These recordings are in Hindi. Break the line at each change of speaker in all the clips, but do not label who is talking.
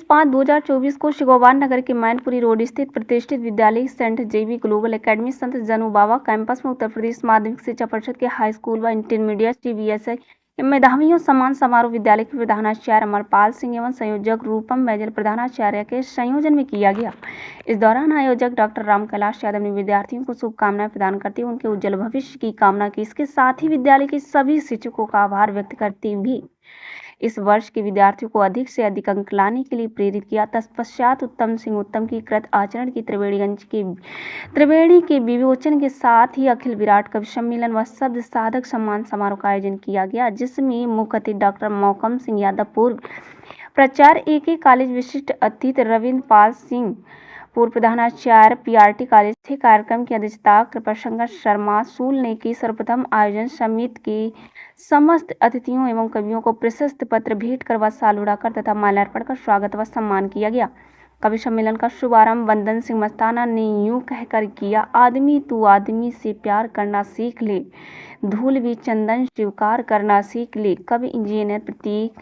23/5/2024 को शिकोबार नगर के मैनपुरी रोड स्थित प्रतिष्ठित विद्यालय सेंट जेवी ग्लोबल एकेडमी संत जनू बाबा कैंपस में उत्तर प्रदेश माध्यमिक शिक्षा परिषद के हाई स्कूल व इंटरमीडिएट सीबीएसई के मेधावियों सम्मान समारोह विद्यालय के प्रधानाचार्य अमरपाल सिंह एवं संयोजक रूपम बैजल प्रधानाचार्य के संयोजन में किया गया। इस दौरान आयोजक डॉक्टर राम कैलाश यादव ने विद्यार्थियों को शुभकामनाएं प्रदान करते हुए उनके उज्जवल भविष्य की कामना की। इसके साथ ही विद्यालय के सभी शिक्षकों का आभार व्यक्त करते भी इस वर्ष के विद्यार्थियों को अधिक से अधिक अंक लाने के लिए प्रेरित किया। तत्पश्चात उत्तम सिंह उत्तम की कृत आचरण की त्रिवेणी के विमोचन के साथ ही अखिल विराट कवि सम्मेलन व शब्द साधक सम्मान समारोह का आयोजन किया गया, जिसमें मुख्य अतिथि डॉक्टर मौकम सिंह यादव पूर्व प्राचार्य AK कॉलेज, विशिष्ट अतिथि रविंद्र पाल सिंह पूर्व प्रधानाचार्य PRT कॉलेज थे। कार्यक्रम की अध्यक्षता कृपाशंकर शर्मा सूल ने की। सर्वप्रथम आयोजन समिति के समस्त अतिथियों एवं कवियों को प्रशस्ति पत्र भेंट कर व साल उड़ाकर तथा माल्यार्पण कर स्वागत व सम्मान किया गया। कवि सम्मेलन का शुभारंभ वंदन सिंह मस्ताना ने यूं कहकर किया, आदमी तू आदमी से प्यार करना सीख ले, धूल भी चंदन स्वीकार करना सीख ले। कवि इंजीनियर प्रतीक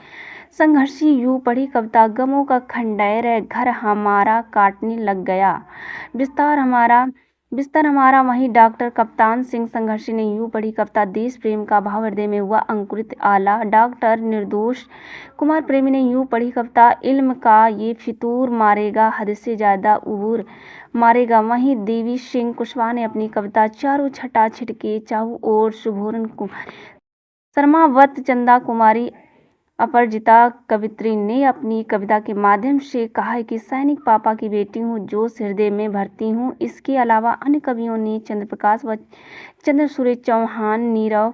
संघर्षी यूं पढ़ी कविता, गमों का खंडेर घर हमारा काटने लग गया, बिस्तर हमारा। वहीं डॉक्टर कप्तान सिंह संघर्षी ने यूं पढ़ी कविता, देश प्रेम का भाव हृदय में हुआ अंकुरित आला। डॉक्टर निर्दोष कुमार प्रेमी ने यूं पढ़ी कविता, इल्म का ये फितूर मारेगा, हद से ज्यादा उबूर मारेगा। वहीं देवी सिंह कुशवाहा ने अपनी कविता, चारों छटा छिटके चाहू और सुभोरन कुमारी शर्मा वत चंदा कुमारी अपरजिता कवित्री ने अपनी कविता के माध्यम से कहा है कि सैनिक पापा की बेटी हूँ, जो हृदय में भरती हूँ। इसके अलावा अन्य कवियों ने चंद्र प्रकाश व चंद्र सूर्य चौहान, नीरव,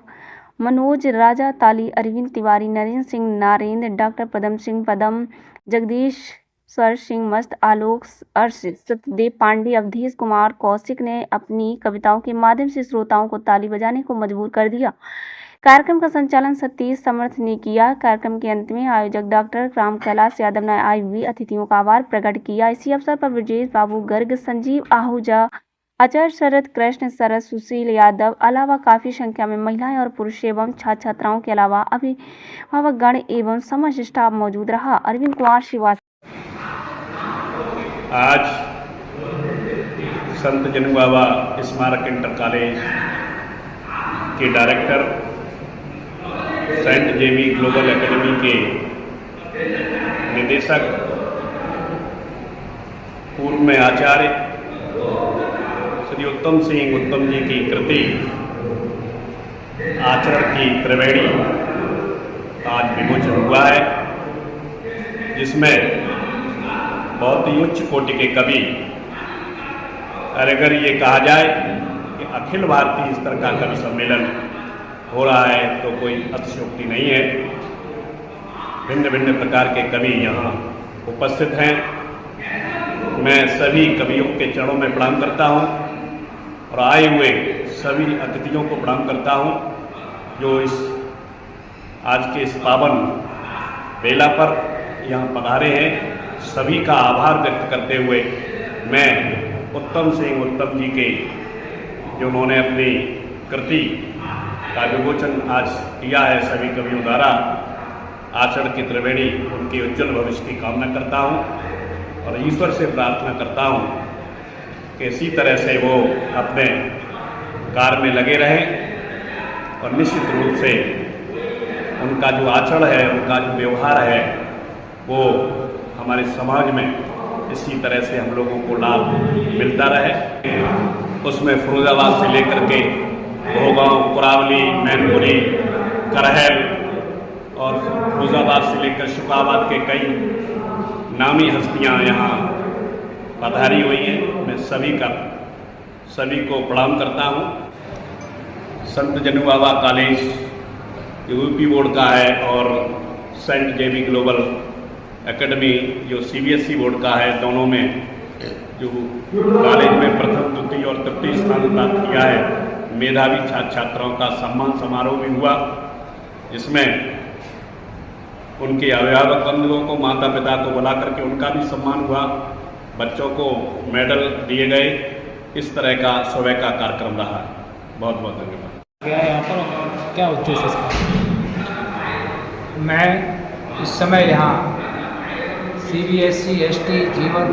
मनोज राजा ताली, अरविंद तिवारी, नरेंद्र सिंह नारेंद्र, डॉक्टर पदम सिंह पदम, जगदीश सर सिंह मस्त, आलोक अर्श, सत्यदेव पांडे, अवधेश कुमार कौशिक ने अपनी कविताओं के माध्यम से श्रोताओं को ताली बजाने को मजबूर कर दिया। कार्यक्रम का संचालन सतीश समर्थ ने किया। कार्यक्रम के अंत में आयोजक डॉक्टर राम कैलाश यादव ने आए हुए अतिथियों का आभार प्रकट किया। इसी अवसर पर ब्रजेश बाबू गर्ग, संजीव आहूजा, आचार्य शरद कृष्ण सरस, सुशील यादव अलावा काफी संख्या में महिलाएं और पुरुष एवं छात्र छात्राओं के अलावा अभिभावक गण एवं समस्त स्टाफ मौजूद रहा। अरविंद कुमार श्रीवास्तव।
आज संत जनू बाबा स्मारक इंटर कॉलेज के डायरेक्टर, सेंट जेवी ग्लोबल एकेडमी के निदेशक, पूर्व में आचार्य श्री उत्तम सिंह उत्तम जी की कृति आचरण की त्रिवेणी आज विमोचन हुआ है, जिसमें बहुत ही उच्च कोटि के कवि, अगर ये कहा जाए कि अखिल भारतीय स्तर का कवि सम्मेलन हो रहा है तो कोई अतिशयोक्ति नहीं है। भिन्न भिन्न प्रकार के कवि यहाँ उपस्थित हैं। मैं सभी कवियों के चरणों में प्रणाम करता हूँ और आए हुए सभी अतिथियों को प्रणाम करता हूँ, जो आज के इस पावन बेला पर यहाँ पधारे हैं। सभी का आभार व्यक्त करते हुए मैं उत्तम सिंह उत्तम जी के, जो उन्होंने अपनी कृति का विमोचन आज किया है सभी कवियों द्वारा, आचरण की त्रिवेणी, उनके उज्जवल भविष्य की कामना करता हूँ और ईश्वर से प्रार्थना करता हूँ कि इसी तरह से वो अपने कार्य में लगे रहें और निश्चित रूप से उनका जो आचरण है, उनका जो व्यवहार है, वो हमारे समाज में इसी तरह से हम लोगों को लाभ मिलता रहे। उसमें फिरोजाबाद से लेकर के भोगांव, कुरावली, मैनपुरी, करहल और फिरोजाबाद से लेकर शुकाबाद के कई नामी हस्तियां यहाँ पधारी हुई हैं। मैं सभी को प्रणाम करता हूँ। संत जनू बाबा कॉलेज यूपी बोर्ड का है और सेंट जेवी ग्लोबल एकेडमी जो CBSE बोर्ड का है, दोनों में जो कॉलेज में प्रथम, द्वितीय और तृतीय स्थान प्राप्त किया है, मेधावी छात्र छात्राओं का सम्मान समारोह भी हुआ, जिसमें उनके अभिभावक बंधुओं को, माता पिता को बुला करके उनका भी सम्मान हुआ, बच्चों को मेडल दिए गए। इस तरह का सुबह का कार्यक्रम रहा। बहुत बहुत धन्यवाद।
यहाँ पर क्या उद्देश्य इसका? मैं इस समय यहाँ
CBSE ST जीवन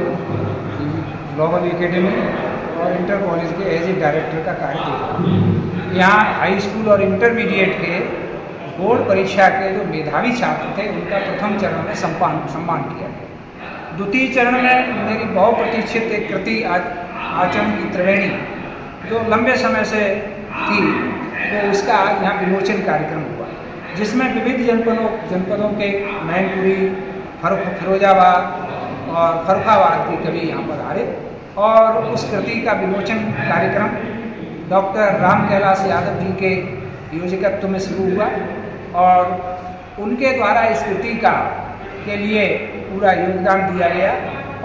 ग्लोबल एकेडमी और इंटर कॉलेज के एज ए डायरेक्टर का कार्य किया। यहाँ हाई स्कूल और इंटरमीडिएट के बोर्ड परीक्षा के जो मेधावी छात्र थे उनका प्रथम चरण में सम्मान किया गया। द्वितीय चरण में मेरी बहुप्रतीक्षित एक कृति आचरण की त्रिवेणी जो लंबे समय से थी, तो उसका आज यहाँ विमोचन कार्यक्रम हुआ, जिसमें विविध जनपदों के मैनपुरी, फिरोजाबाद और फर्रुखाबाद के कवि यहाँ पर आए और उस कृति का विमोचन कार्यक्रम डॉक्टर राम कैलाश यादव जी के योजकत्व में शुरू हुआ और उनके द्वारा इस कृति के लिए पूरा योगदान दिया गया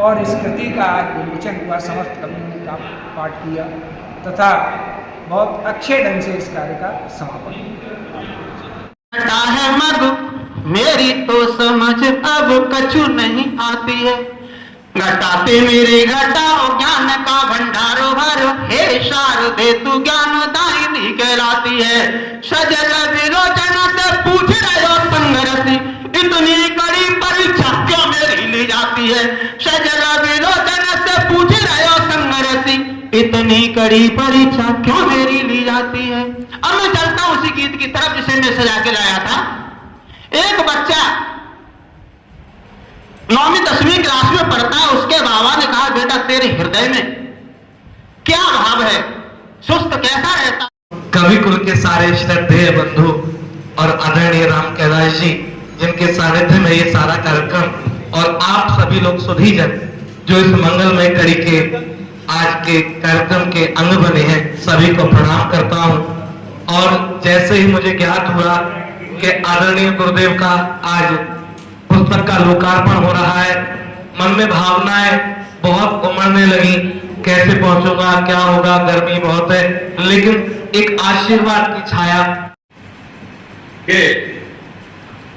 और इस कृति का आज विमोचन हुआ। समस्त कवियों ने का पाठ किया तथा बहुत अच्छे ढंग से इस कार्य का समापन
घटा है मग मेरी तो समझ अब कछु नहीं आती है। घटाते मेरे घटाओ ज्ञान का भंडारो भरो, हे शारदे तू ज्ञान दायिनी कहलाती है। सजल विरोचन से पूछ रहे हो संगरति, इतनी कड़ी परीक्षा क्यों मेरी ली जाती है। सजल विरोचन से पूछ रहे हो संगरति, इतनी कड़ी परीक्षा क्यों मेरी ली जाती है। अब मैं चलता हूं उसी गीत की तरफ जिसे मैं सजा के लाया था। एक बच्चा 9वीं 10वीं क्लास में पढ़ता है, उसके बाबा ने कहा बेटा तेरे हृदय में क्या भाव है, सुस्त कैसा रहता।
कवि कुल के सारे श्रद्धेय बंधु और आदरणीय राम कैलाश जी जिनके सानिध्य में ये सारा कार्यक्रम और आप सभी लोग सुधीजन जो इस मंगलमय कड़ी के आज के कार्यक्रम के अंग बने हैं, सभी को प्रणाम करता हूं। और जैसे ही मुझे ज्ञात हुआ कि आदरणीय गुरुदेव का आज पुस्तक का लोकार्पण हो रहा है, मन में भावनाएं बहुत उमड़ने लगी। कैसे पहुंचूंगा, क्या होगा, गर्मी बहुत है, लेकिन एक आशीर्वाद की छाया
के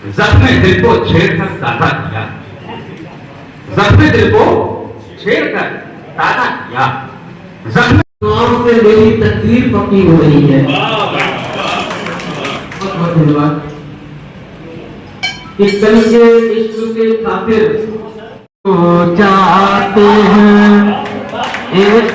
जख्मे दिल को छेड़कर ताजा किया, जख्मे दिल को छेड़कर ताजा किया। जख्मे
गांव से मेरी तकदीर पक्की हो रही है। बहुत धन्यवाद। इस कल के इश्क के खातिर
जाते हैं एक